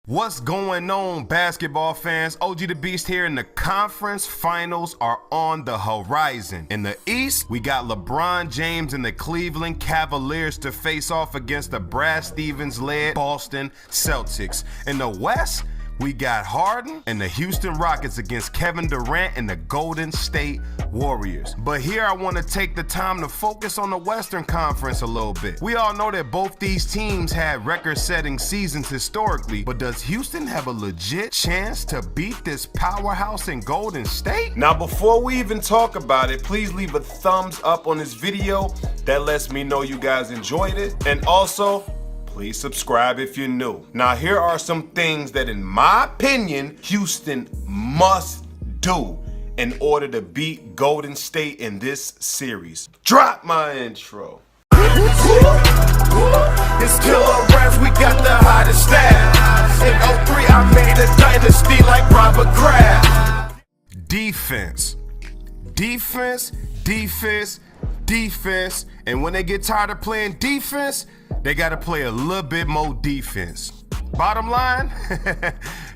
What's going on, basketball fans? OG the Beast here, and the conference finals are on the horizon. In the East, we got LeBron James and the Cleveland Cavaliers to face off against the Brad Stevens-led Boston Celtics. In the West, we got Harden and the Houston Rockets against Kevin Durant and the Golden State Warriors. But here I want to take the time to focus on the Western Conference a little bit. We all know that both these teams had record-setting seasons historically, but does Houston have a legit chance to beat this powerhouse in Golden State? Now, before we even talk about it, please leave a thumbs up on this video. That lets me know you guys enjoyed it. And also, please subscribe if you're new. Now, here are some things that, in my opinion, Houston must do in order to beat Golden State in this series. Drop my intro. It's killer raps, we got the hottest staff. In 03, I made a dynasty like Robert Kraft. Defense. Defense, defense, defense. And when they get tired of playing defense, they got to play a little bit more defense. Bottom line,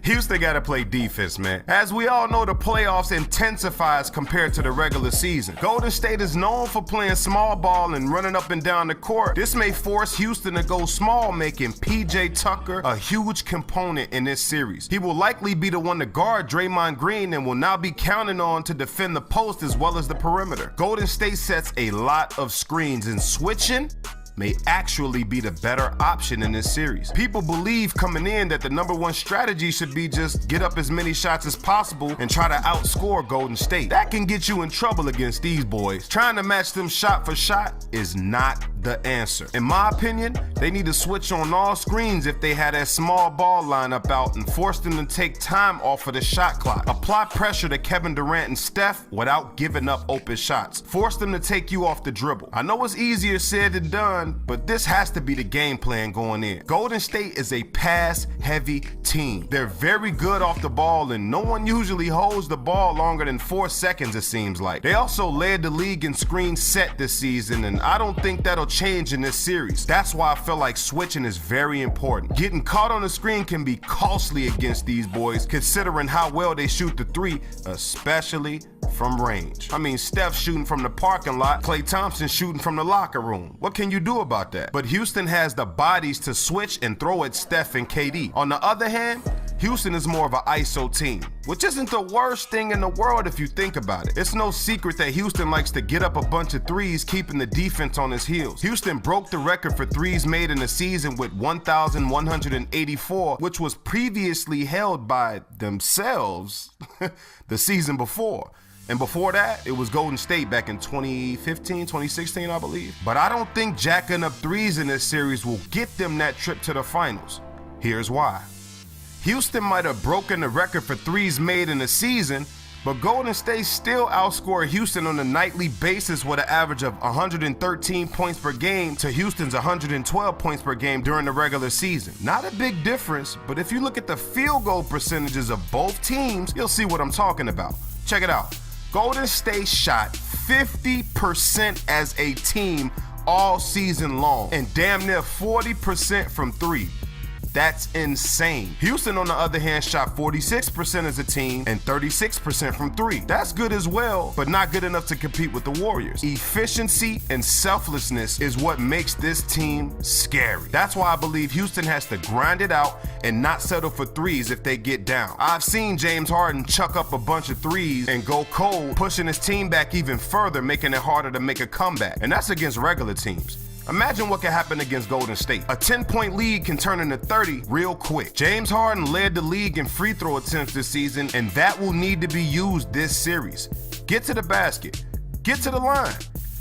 Houston got to play defense, man. As we all know, the playoffs intensifies compared to the regular season. Golden State is known for playing small ball and running up and down the court. This may force Houston to go small, making PJ Tucker a huge component in this series. He will likely be the one to guard Draymond Green and will now be counted on to defend the post as well as the perimeter. Golden State sets a lot of screens, and switching may actually be the better option in this series. People believe coming in that the number one strategy should be just get up as many shots as possible and try to outscore Golden State. That can get you in trouble against these boys. Trying to match them shot for shot is not the answer. In my opinion, they need to switch on all screens if they had that small ball lineup out and force them to take time off of the shot clock. Apply pressure to Kevin Durant and Steph without giving up open shots. Force them to take you off the dribble. I know it's easier said than done, but this has to be the game plan going in. Golden State is a pass-heavy team. They're very good off the ball, and no one usually holds the ball longer than 4 seconds, it seems like. They also led the league in screens set this season, and I don't think that'll change in this series. That's why I feel like switching is very important. Getting caught on the screen can be costly against these boys, considering how well they shoot the three, especially from range. I mean, Steph shooting from the parking lot, Klay Thompson shooting from the locker room. What can you do about that? But Houston has the bodies to switch and throw at Steph and KD. On the other hand, Houston is more of an ISO team, which isn't the worst thing in the world if you think about it. It's no secret that Houston likes to get up a bunch of threes, keeping the defense on his heels. Houston broke the record for threes made in a season with 1,184, which was previously held by themselves the season before. And before that, it was Golden State back in 2015, 2016, I believe. But I don't think jacking up threes in this series will get them that trip to the finals. Here's why. Houston might have broken the record for threes made in a season, but Golden State still outscored Houston on a nightly basis with an average of 113 points per game to Houston's 112 points per game during the regular season. Not a big difference, but if you look at the field goal percentages of both teams, you'll see what I'm talking about. Check it out. Golden State shot 50% as a team all season long and damn near 40% from three. That's insane. Houston, on the other hand, shot 46% as a team and 36% from three. That's good as well, but not good enough to compete with the Warriors. Efficiency and selflessness is what makes this team scary. That's why I believe Houston has to grind it out and not settle for threes if they get down. I've seen James Harden chuck up a bunch of threes and go cold, pushing his team back even further, making it harder to make a comeback. And that's against regular teams. Imagine what could happen against Golden State. A 10-point lead can turn into 30 real quick. James Harden led the league in free throw attempts this season, and that will need to be used this series. Get to the basket. Get to the line.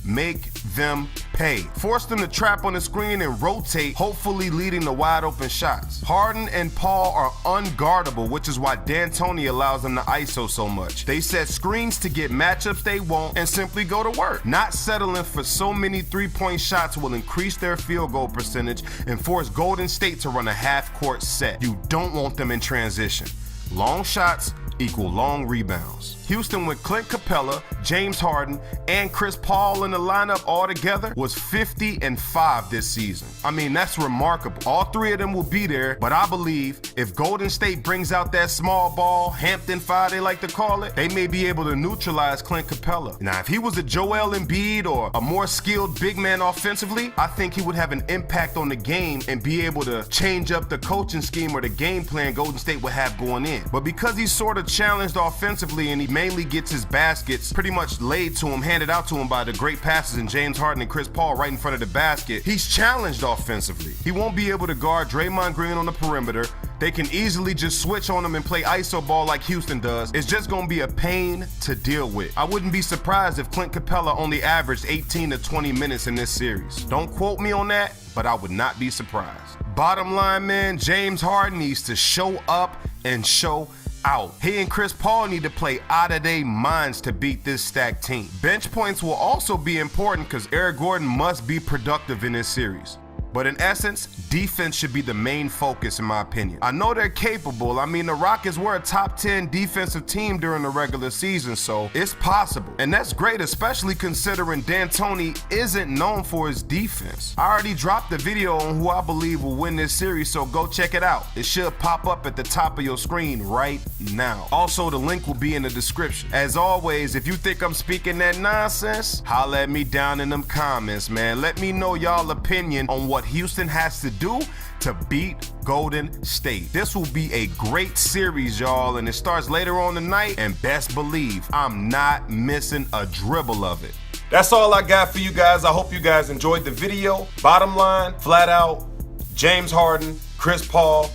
Make them pay. Force them to trap on the screen and rotate, hopefully leading to wide open shots. Harden and Paul are unguardable, which is why D'Antoni allows them to ISO so much. They set screens to get matchups they want and simply go to work. Not settling for so many three-point shots will increase their field goal percentage and force Golden State to run a half-court set. You don't want them in transition. Long shots, equal long rebounds. Houston with Clint Capella, James Harden, and Chris Paul in the lineup all together was 50-5 this season. I mean, that's remarkable. All three of them will be there, but I believe if Golden State brings out that small ball, Hampton 5 they like to call it, they may be able to neutralize Clint Capella. Now, if he was a Joel Embiid or a more skilled big man offensively, I think he would have an impact on the game and be able to change up the coaching scheme or the game plan Golden State would have going in. But because he's sort of challenged offensively and he mainly gets his baskets pretty much laid to him, handed out to him by the great passes in James Harden and Chris Paul right in front of the basket, he's challenged offensively. He won't be able to guard Draymond Green on the perimeter. They can easily just switch on him and play iso ball like Houston does. It's just gonna be a pain to deal with. I wouldn't be surprised if Clint Capella only averaged 18 to 20 minutes in this series. Don't quote me on that, but I would not be surprised. Bottom line, man, James Harden needs to show up and show out. He and Chris Paul need to play out of their minds to beat this stacked team. Bench points will also be important because Eric Gordon must be productive in this series. But in essence, defense should be the main focus in my opinion. I know they're capable. I mean, the Rockets were a top 10 defensive team during the regular season, so it's possible. And that's great, especially considering D'Antoni isn't known for his defense. I already dropped the video on who I believe will win this series, so go check it out. It should pop up at the top of your screen right now. Also, the link will be in the description. As always, if you think I'm speaking that nonsense, holla at me down in them comments, man. Let me know y'all opinion on what Houston has to do to beat Golden State. This will be a great series, y'all, and it starts later on tonight, and best believe I'm not missing a dribble of it. That's all I got for you guys. I hope you guys enjoyed the video. Bottom line, flat out, James Harden, Chris Paul,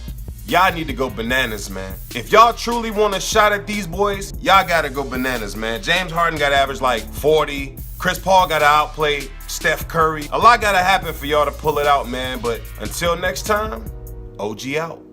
y'all need to go bananas, man. If y'all truly want a shot at these boys, y'all gotta go bananas, man. James Harden got to average like 40. Chris Paul got to outplay Steph Curry. A lot got to happen for y'all to pull it out, man. But until next time, OG out.